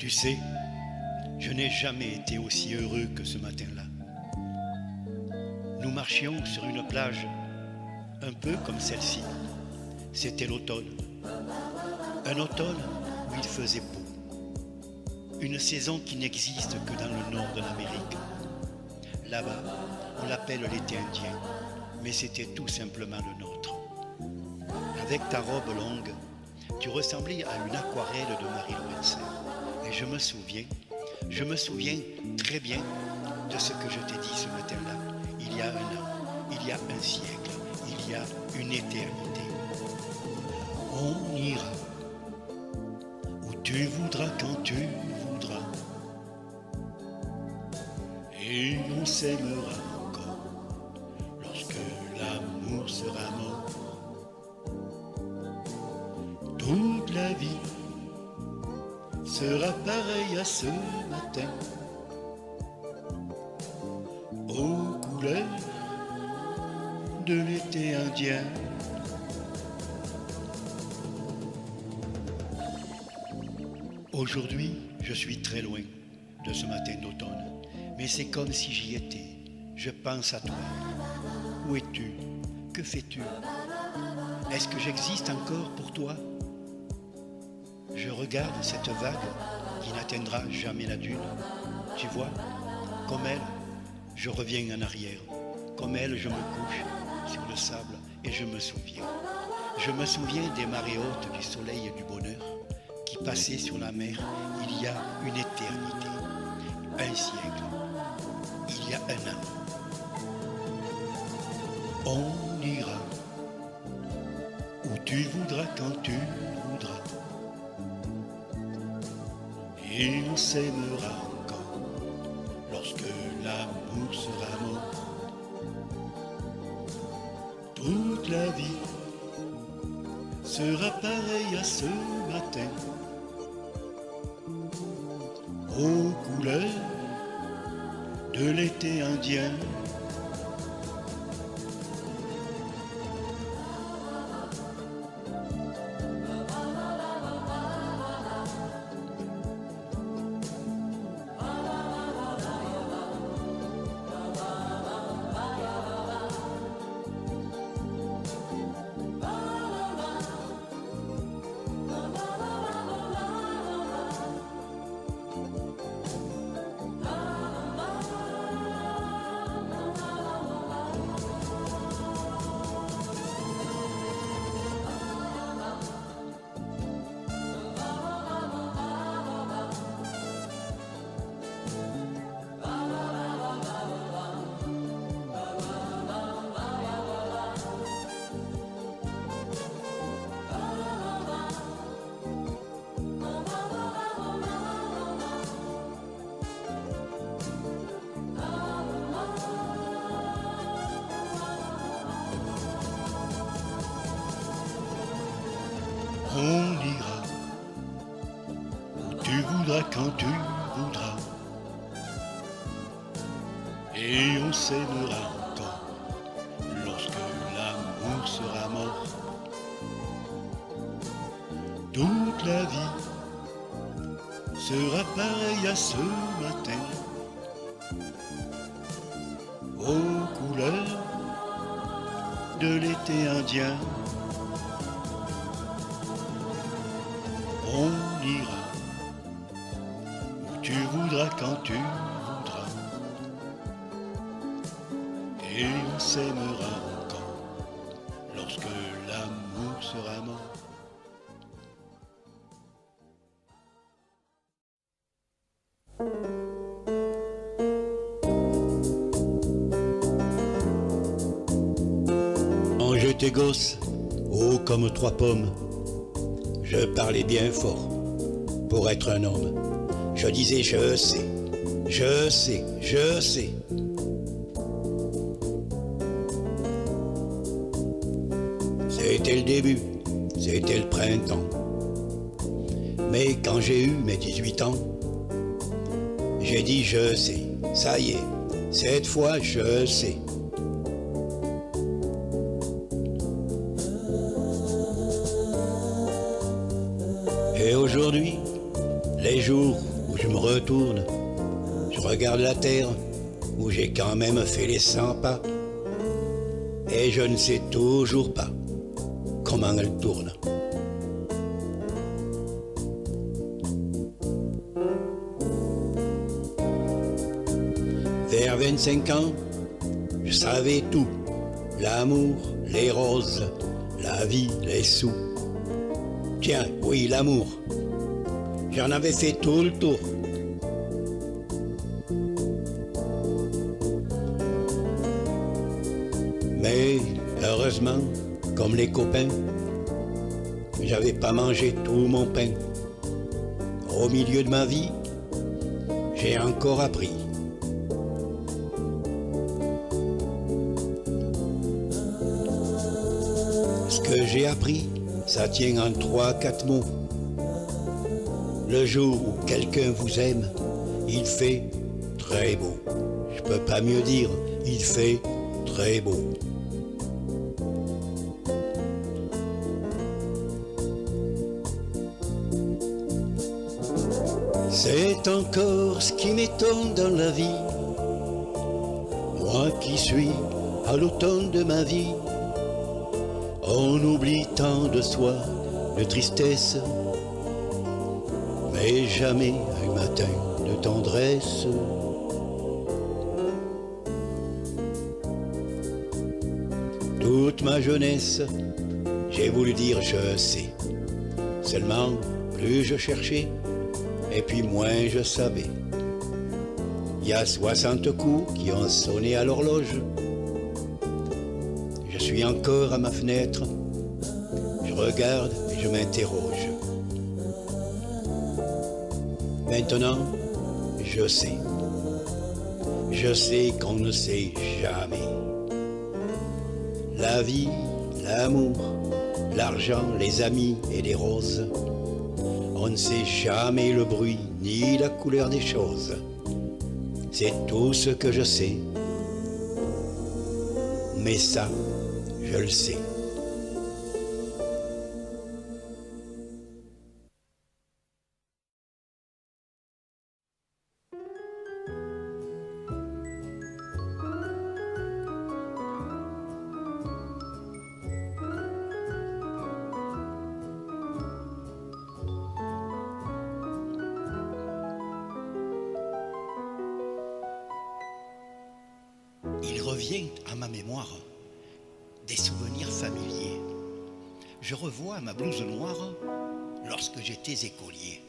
Tu sais, je n'ai jamais été aussi heureux que ce matin-là. Nous marchions sur une plage, un peu comme celle-ci. C'était l'automne. Un automne où il faisait beau. Une saison qui n'existe que dans le nord de l'Amérique. Là-bas, on l'appelle l'été indien, mais c'était tout simplement le nôtre. Avec ta robe longue, tu ressemblais à une aquarelle de Marie Laurencin. Et je me souviens très bien de ce que je t'ai dit ce matin-là, il y a un an, il y a un siècle, il y a une éternité. On ira où tu voudras quand tu voudras. Et on s'aimera encore lorsque l'amour sera mort. Toute la vie sera pareille à ce matin, aux couleurs de l'été indien. Aujourd'hui, je suis très loin de ce matin d'automne, mais c'est comme si j'y étais. Je pense à toi. Où es-tu? Que fais-tu? Est-ce que j'existe encore pour toi? Je regarde cette vague qui n'atteindra jamais la dune. Tu vois, comme elle, je reviens en arrière. Comme elle, je me couche sur le sable et je me souviens. Je me souviens des marées hautes du soleil et du bonheur qui passaient sur la mer il y a une éternité, un siècle, il y a un an. On ira où tu voudras quand tu voudras. Et on s'aimera encore lorsque l'amour sera mort. Toute la vie sera pareille à ce matin, aux couleurs de l'été indien. On ira où tu voudras quand tu voudras. Et on s'aimera encore lorsque l'amour sera mort. Toute la vie sera pareille à ce matin, aux couleurs de l'été indien. On ira où tu voudras quand tu voudras. Et on s'aimera encore lorsque l'amour sera mort. Quand j'étais gosse, haut comme trois pommes, je parlais bien fort pour être un homme. Je disais je sais, je sais, je sais. C'était le début, c'était le printemps. Mais quand j'ai eu mes 18 ans, j'ai dit je sais, ça y est, cette fois je sais. Et aujourd'hui, les jours retourne, je regarde la terre où j'ai quand même fait les 100 pas. Et je ne sais toujours pas comment elle tourne. Vers 25 ans, je savais tout. L'amour, les roses, la vie, les sous. Tiens, oui, l'amour. J'en avais fait tout le tour. Mais heureusement, comme les copains, j'avais pas mangé tout mon pain. Au milieu de ma vie, j'ai encore appris. Ce que j'ai appris, ça tient en 3-4 mots. Le jour où quelqu'un vous aime, il fait très beau. Je peux pas mieux dire, il fait très beau. C'est encore ce qui m'étonne dans la vie. Moi qui suis à l'automne de ma vie, on oublie tant de soi, de tristesse, mais jamais un matin de tendresse. Toute ma jeunesse, j'ai voulu dire je sais. Seulement, plus je cherchais, et puis moins je savais. Il y a 60 coups qui ont sonné à l'horloge. Je suis encore à ma fenêtre. Je regarde et je m'interroge. Maintenant, je sais. Je sais qu'on ne sait jamais. La vie, l'amour, l'argent, les amis et les roses. On ne sait jamais le bruit ni la couleur des choses. C'est tout ce que je sais. Mais ça, je le sais. Il revient à ma mémoire des souvenirs familiers. Je revois ma blouse noire lorsque j'étais écolier.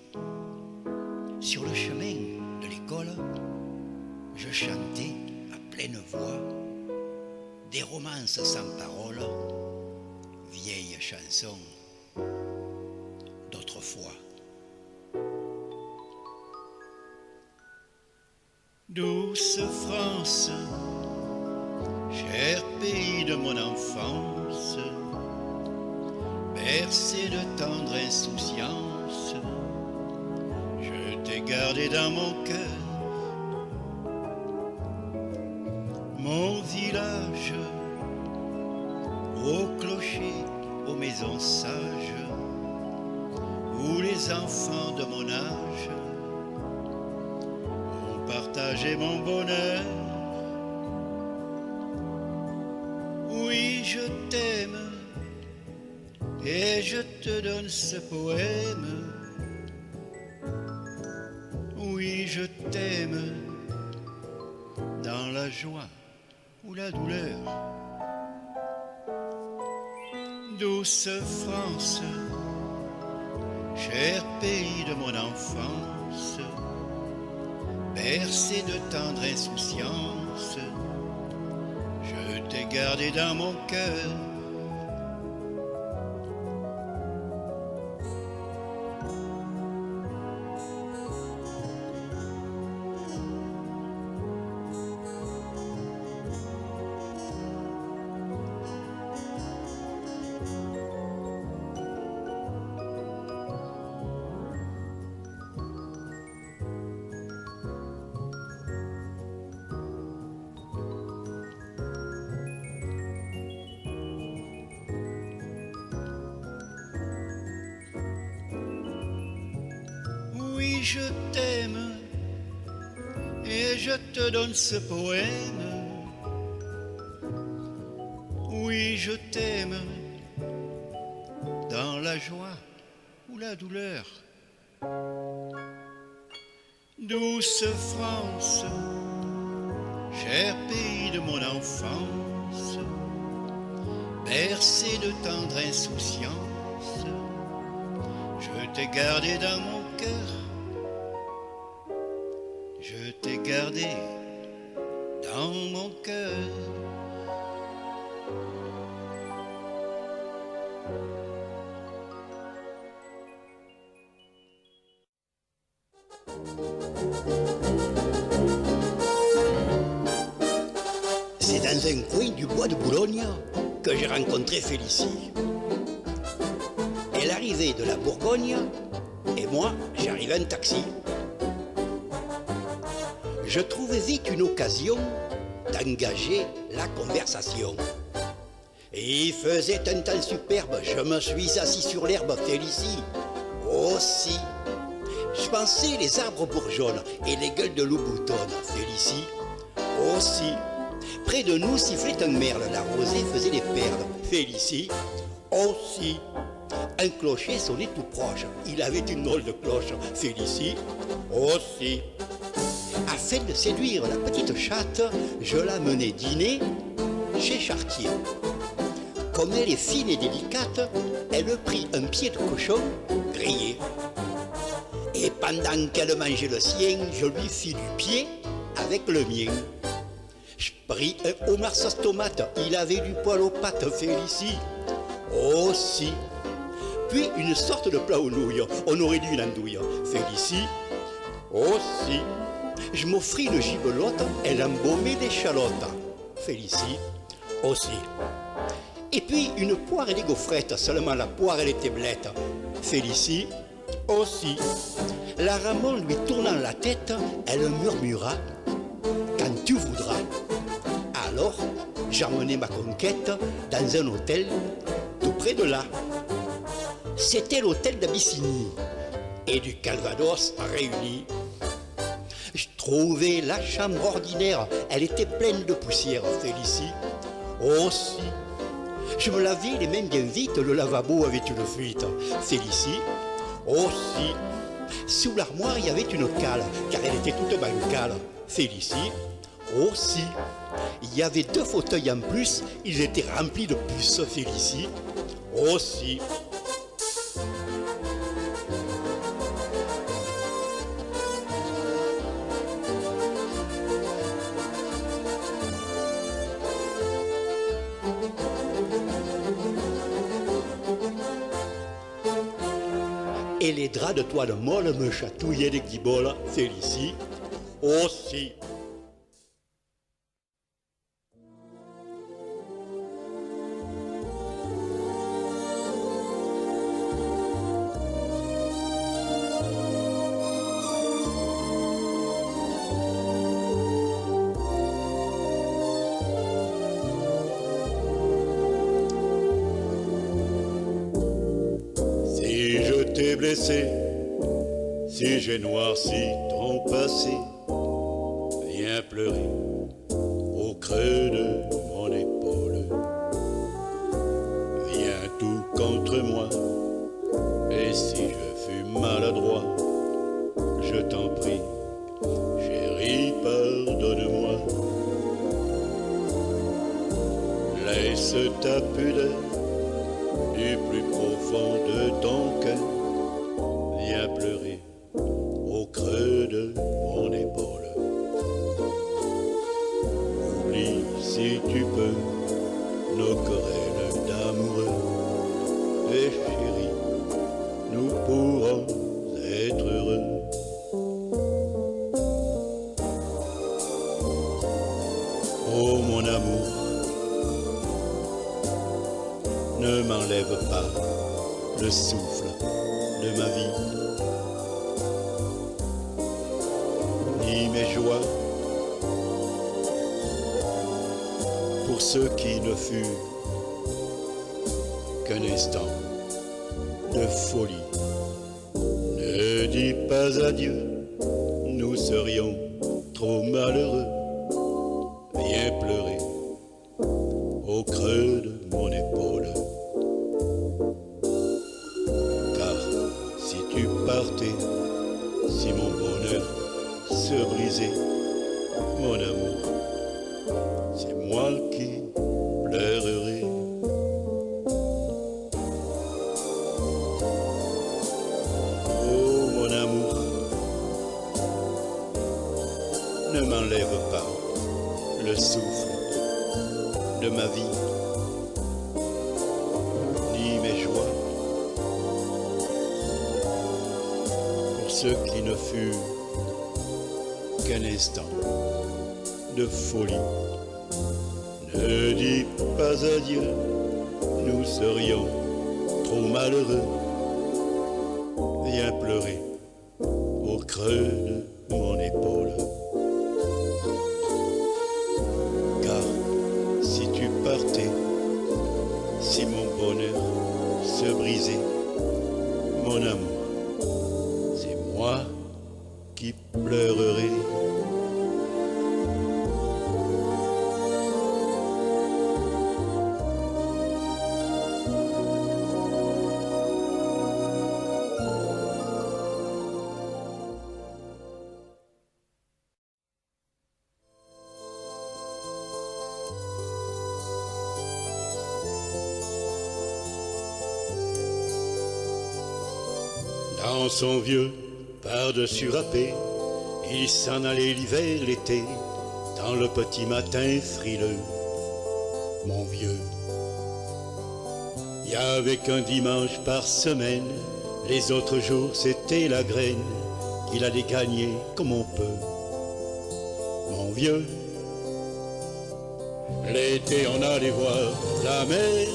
Sur le chemin de l'école, je chantais à pleine voix des romances sans paroles, vieilles chansons d'autrefois. Douce France, cher pays de mon enfance, bercé de tendre insouciance, je t'ai gardé dans mon cœur. Mon village, au clocher, aux maisons sages, où les enfants de mon âge ont partagé mon bonheur. Oui, je t'aime et je te donne ce poème. Oui, je t'aime dans la joie ou la douleur. Douce France, cher pays de mon enfance, bercé de tendre insouciance, je t'ai gardé dans mon cœur. Oui, je t'aime et je te donne ce poème. Oui, je t'aime dans la joie ou la douleur. Douce France, cher pays de mon enfance, bercé de tendre insouciance, je t'ai gardé dans mon cœur, je t'ai gardé dans mon cœur. C'est dans un coin du bois de Boulogne que j'ai rencontré Félicie. Elle arrivait de la Bourgogne et moi, j'arrivais en taxi. Je trouvais vite une occasion d'engager la conversation. Et il faisait un temps superbe, je me suis assis sur l'herbe, Félicie aussi. Je pensais les arbres bourgeonnent et les gueules de loup boutonnent, Félicie aussi. Près de nous sifflait un merle, la rosée faisait des perles, Félicie aussi. Un clocher sonnait tout proche, il avait une drôle de cloche, Félicie aussi. Afin de séduire la petite chatte, je la menais dîner chez Chartier. Comme elle est fine et délicate, elle prit un pied de cochon grillé. Et pendant qu'elle mangeait le sien, je lui fis du pied avec le mien. Je pris un homard sauce tomate, il avait du poil aux pattes, Félicie aussi. Puis une sorte de plat aux nouilles, on aurait dit une andouille, Félicie aussi. Je m'offris une gibelotte, elle embaumait d'échalotes, Félicie aussi. Et puis une poire et des gaufrettes, seulement la poire elle était blette, Félicie aussi. La Ramon lui tournant la tête, elle murmura « Quand tu voudras ». Alors, j'emmenai ma conquête dans un hôtel tout près de là. C'était l'hôtel d'Abyssinie et du Calvados réunis. Je trouvais la chambre ordinaire, elle était pleine de poussière, Félicie aussi. Je me lavais les mains bien vite, le lavabo avait une fuite, Félicie aussi. Sous l'armoire, il y avait une cale, car elle était toute bancale, Félicie aussi. Il y avait 2 fauteuils en plus, ils étaient remplis de puces, Félicie aussi. Et les draps de toile molle me chatouillaient les guiboles, Félicie aussi. T'ai blessé, si j'ai noirci ton passé, viens pleurer au creux de mon épaule. Viens tout contre moi, et si je fus maladroit, je t'en prie, chérie, pardonne-moi. Laisse ta pudeur du plus profond de ton cœur. Viens pleurer au creux de mon épaule. Oublie si tu peux nos querelles d'amoureux. Et chérie, nous pourrons être heureux. Oh mon amour, ne m'enlève pas le souffle de ma vie, ni mes joies, pour ce qui ne fut qu'un instant de folie. Ne dis pas adieu, nous serions trop malheureux, viens pleurer au creux de mon épaule. Car si tu partais, si mon bonheur se brisait, mon amour, c'est moi qui pleurerai. Oh mon amour, ne m'enlève pas le souffle de ma vie, ni mes joies. Pour ce qui ne fut qu'un instant de folie, ne dis pas adieu, nous serions trop malheureux. Viens pleurer au creux de mon épaule. Car si tu partais, si mon bonheur se brisait, mon amour, c'est moi qui pleurerai. Dans son vieux par-dessus râpé, il s'en allait l'hiver, l'été, dans le petit matin frileux. Mon vieux, il y avait qu'un dimanche par semaine, les autres jours c'était la graine qu'il allait gagner comme on peut. Mon vieux, l'été on allait voir la mer,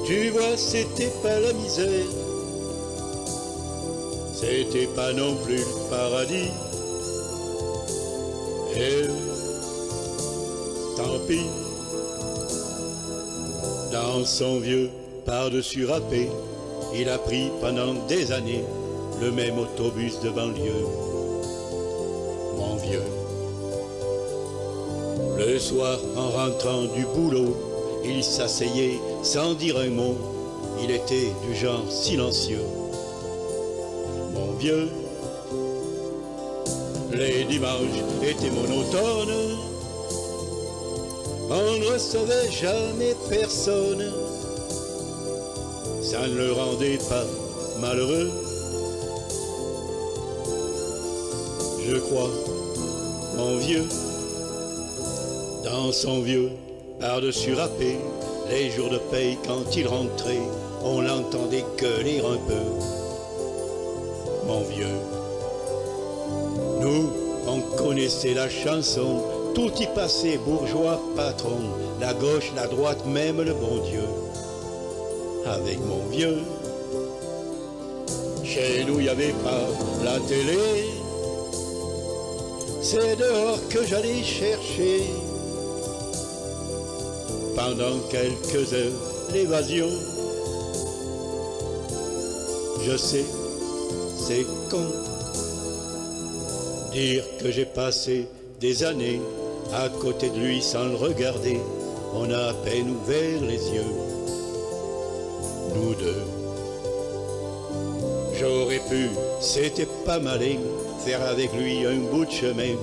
tu vois c'était pas la misère, c'était pas non plus le paradis. Et tant pis, dans son vieux par-dessus râpé, il a pris pendant des années le même autobus de banlieue. Mon vieux, le soir en rentrant du boulot, il s'asseyait sans dire un mot, il était du genre silencieux. Mon vieux, les dimanches étaient monotones, on ne recevait jamais personne, ça ne le rendait pas malheureux. Je crois, mon vieux, dans son vieux par-dessus râpé, les jours de paye quand il rentrait, on l'entendait gueuler un peu. Mon vieux, nous, on connaissait la chanson, tout y passait, bourgeois, patron, la gauche, la droite, même le bon Dieu. Avec mon vieux, chez nous, il n'y avait pas la télé, c'est dehors que j'allais chercher, pendant quelques heures, l'évasion. Je sais, c'est con, dire que j'ai passé des années à côté de lui sans le regarder, on a à peine ouvert les yeux, nous deux. J'aurais pu, c'était pas malin, faire avec lui un bout de chemin,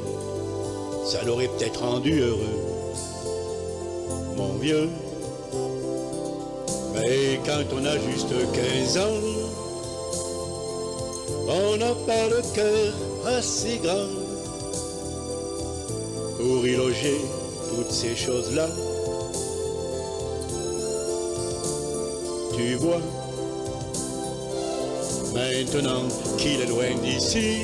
ça l'aurait peut-être rendu heureux, mon vieux. Mais quand on a juste 15 ans, on n'a pas le cœur assez grand pour y loger toutes ces choses-là. Tu vois, maintenant qu'il est loin d'ici,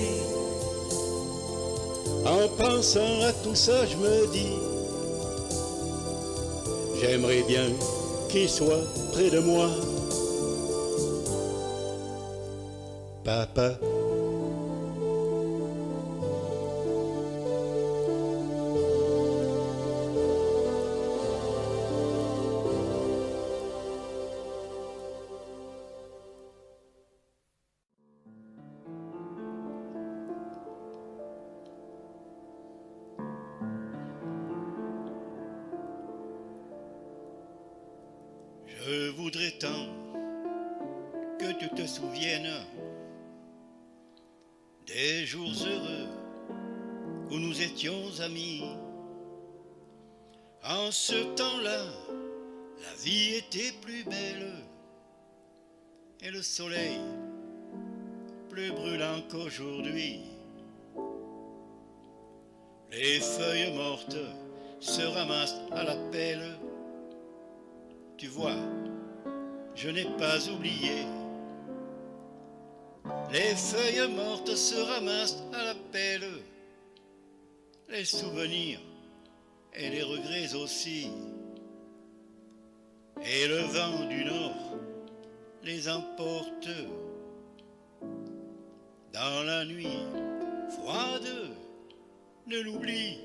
en pensant à tout ça, je me dis, j'aimerais bien qu'il soit près de moi. Papa. Je voudrais tant que tu te souviennes des jours heureux où nous étions amis. En ce temps-là, la vie était plus belle et le soleil plus brûlant qu'aujourd'hui. Les feuilles mortes se ramassent à la pelle. Tu vois, je n'ai pas oublié. Les feuilles mortes se ramassent à la pelle. Les souvenirs et les regrets aussi. Et le vent du nord les emporte dans la nuit froide de l'oubli.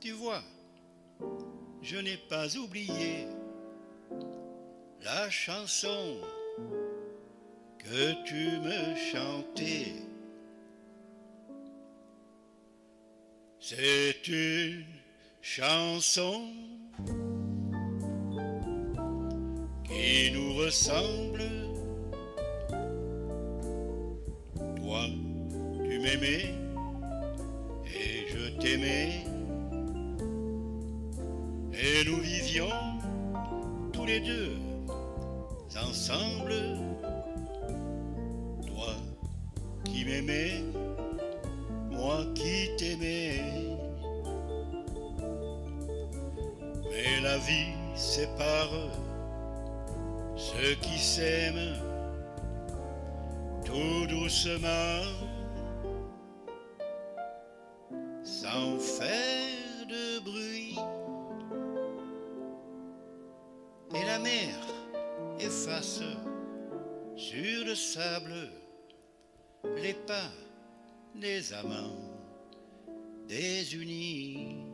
Tu vois, je n'ai pas oublié la chanson que tu me chantais. C'est une chanson qui nous ressemble. Toi, tu m'aimais et je t'aimais. Et nous vivions tous les deux ensemble. Toi qui m'aimais, moi qui t'aimais. Mais la vie sépare ceux qui s'aiment tout doucement, sans faire de bruit. Et la mer efface sur le sable les pas des amants désunis.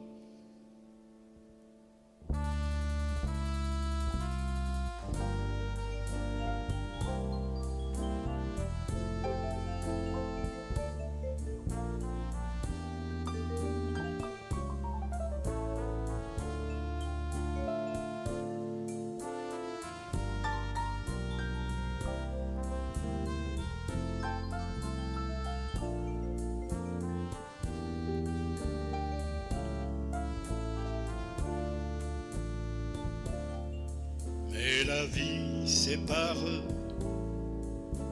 Et la vie sépare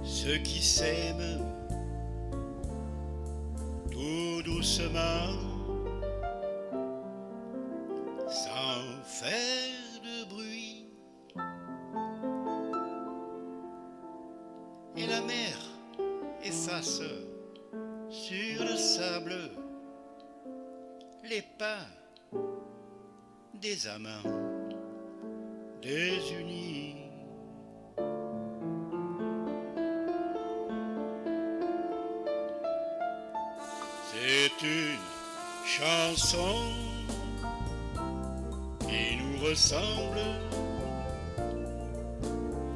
ceux qui s'aiment tout doucement, sans faire de bruit. Et la mer efface sur le sable les pas des amants désunis. C'est une chanson qui nous ressemble.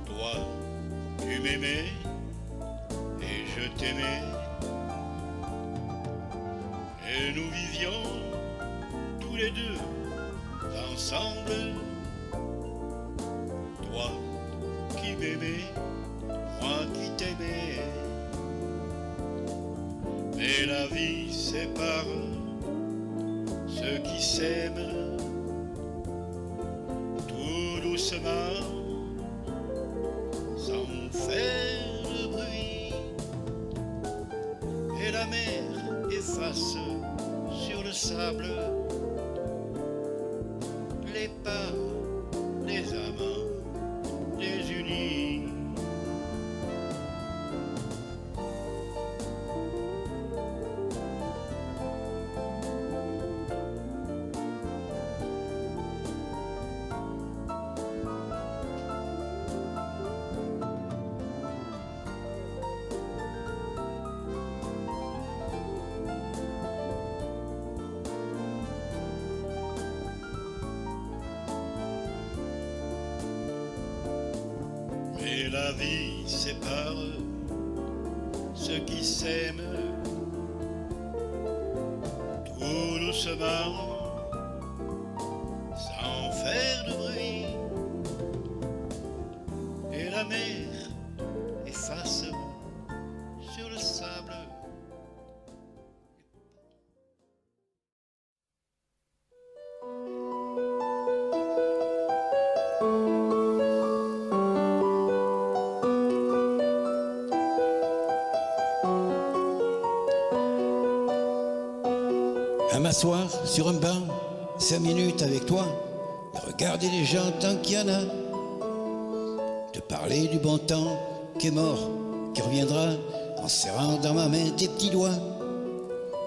Toi, tu m'aimais et je t'aimais. Et nous vivions tous les deux ensemble. Toi qui m'aimais, moi qui t'aimais. Mais la vie sépare ceux qui s'aiment tout doucement, sans faire de bruit. Et la mer efface sur le sable les pas des amants désunis. Et la vie sépare ceux qui s'aiment tout doucement, sans faire de bruit. m'asseoir sur un banc, 5 minutes avec toi, et regarder les gens tant qu'il y en a. Te parler du bon temps qui est mort, qui reviendra, en serrant dans ma main tes petits doigts.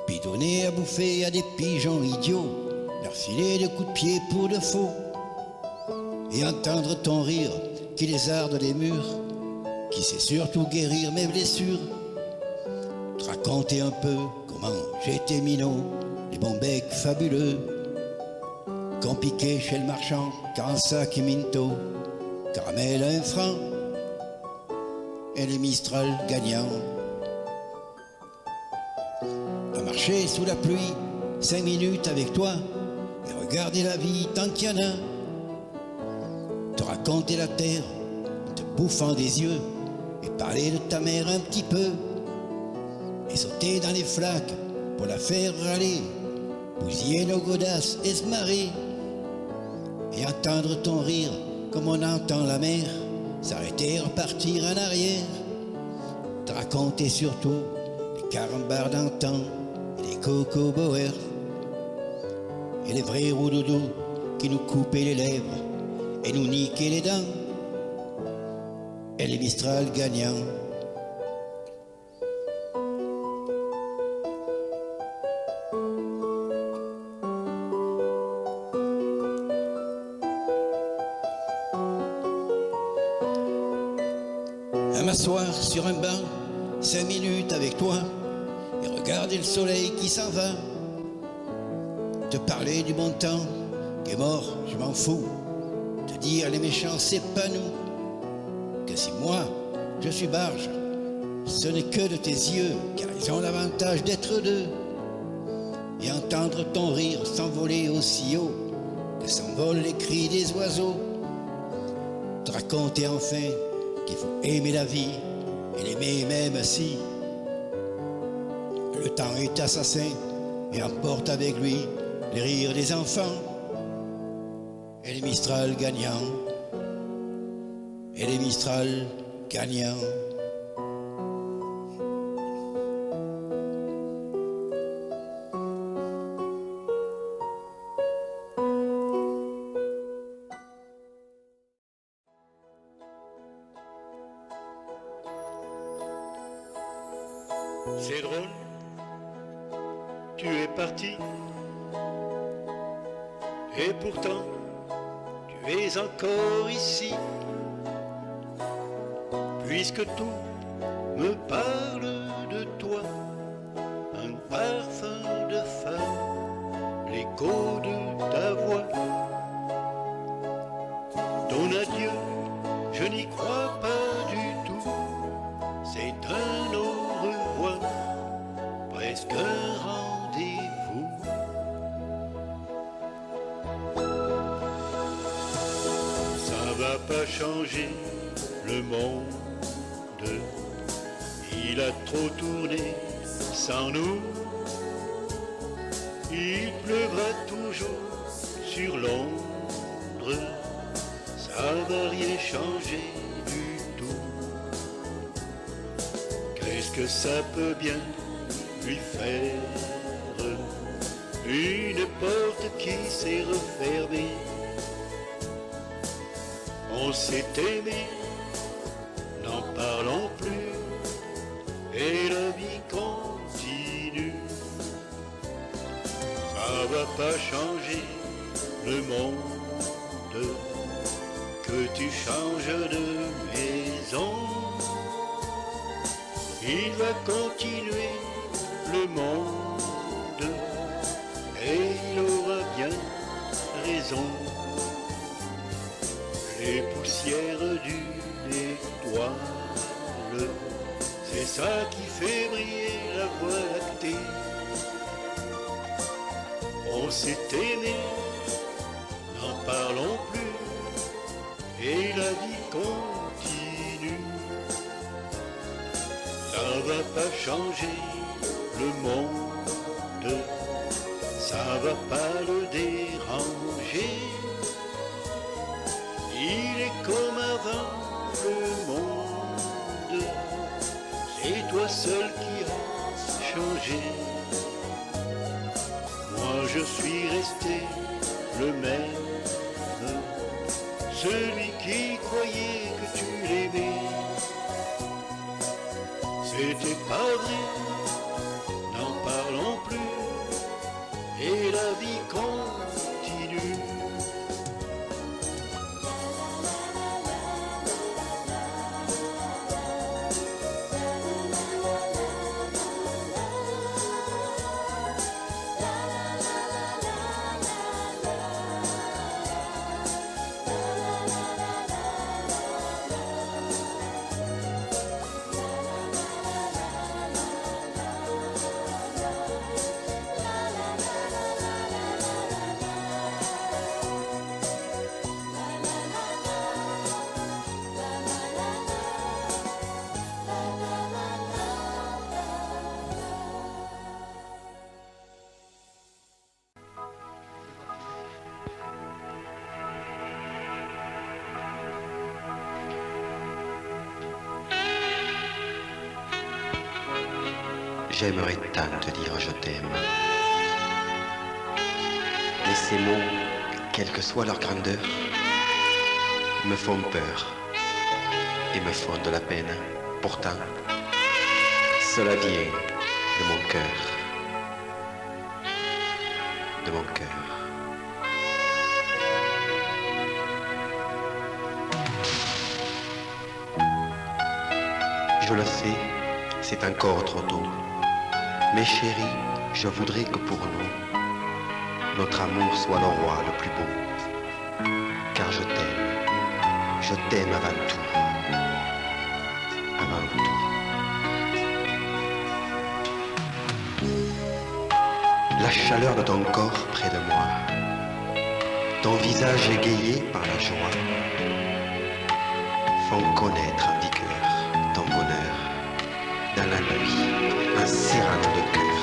Puis donner à bouffer à des pigeons idiots, leur filer de coups de pied pour de faux. Et entendre ton rire qui lézarde les murs, qui sait surtout guérir mes blessures. Te raconter un peu comment j'étais minot, les bons becs fabuleux qu'on piquait chez le marchand, 45 et minto, caramel à 1 franc et les Mistral gagnants. À marcher sous la pluie, 5 minutes avec toi, et regarder la vie tant qu'il y en a. Te raconter la terre, te bouffant des yeux, et parler de ta mère un petit peu, et sauter dans les flaques pour la faire râler, bousiller nos godasses et se marrer, et entendre ton rire comme on entend la mer, s'arrêter et repartir en arrière. Te raconter surtout les carambars d'antan, et les coco boers, et les vrais roudoudous qui nous coupaient les lèvres et nous niquaient les dents, et les Mistral gagnants. À m'asseoir sur un banc, 5 minutes avec toi, et regarder le soleil qui s'en va. Te parler du bon temps qui est mort, je m'en fous. Te dire les méchants, c'est pas nous. Que si moi, je suis barge, ce n'est que de tes yeux, car ils ont l'avantage d'être deux. Et entendre ton rire s'envoler aussi haut que s'envolent les cris des oiseaux. Te raconter enfin qu'il faut aimer la vie et l'aimer même si le temps est assassin et emporte avec lui les rires des enfants, et les Mistral gagnants, et les Mistral gagnants. C'est drôle, tu es parti, et pourtant tu es encore ici, puisque tout me parle de toi, un parfum de femme, l'écho de ta voix. Ton adieu, je n'y crois pas du tout, c'est un au revoir, presque un rendez-vous. Ça va pas changer le monde, il a trop tourné sans nous. Il pleuvra toujours sur Londres, ça va rien changer du tout. Qu'est-ce que ça peut bien lui faire, une porte qui s'est refermée? On s'est aimé, n'en parlons plus, et la vie continue. Ça va pas changer le monde, que tu changes de maison. Il va continuer le monde, et il aura bien raison. Les poussières d'une étoile, c'est ça qui fait briller la voie lactée. On s'est aimé, n'en parlons plus, et la vie continue. Ça va pas changer le monde, ça va pas le déranger. Il est comme avant le monde, c'est toi seul qui as changé. Moi je suis resté le même, celui qui croyait que tu l'aimais. C'était pas vrai, n'en parlons plus, et la vie continue. J'aimerais tant te dire je t'aime. Mais ces mots, quelle que soit leur grandeur, me font peur et me font de la peine. Pourtant, cela vient de mon cœur. De mon cœur. Je le sais, c'est encore trop tôt. Mais chérie, je voudrais que pour nous, notre amour soit le roi le plus beau. Car je t'aime avant tout. Avant tout. La chaleur de ton corps près de moi, ton visage égayé par la joie, font connaître en vigueur ton bonheur dans la nuit. Un Cyrano de cœur.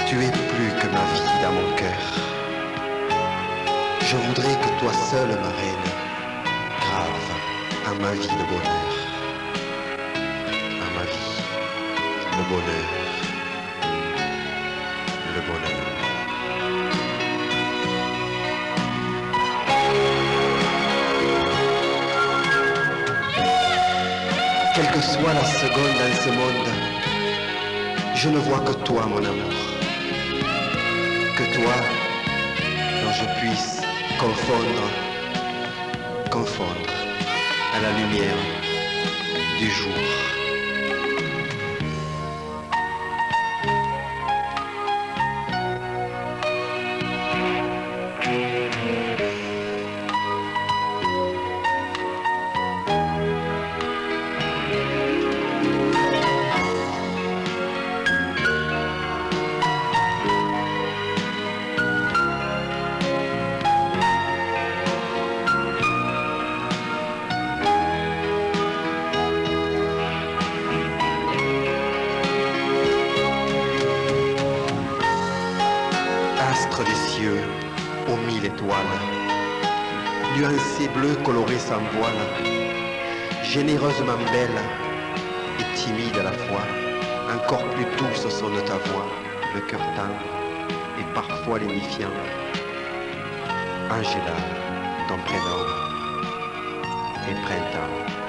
Tu es plus que ma vie dans mon cœur. Je voudrais que toi seule, ma reine, grave à ma vie de bonheur. Le bonheur, le bonheur. Quelle que soit la seconde dans ce monde, je ne vois que toi, mon amour. Que toi, dont je puisse confondre à la lumière du jour. Aux 1000 étoiles, nuancée bleu colorée sans voile, généreusement belle et timide à la fois, encore plus douce sonne ta voix, le cœur tendre et parfois lénifiant. Angela, ton prénom est printemps.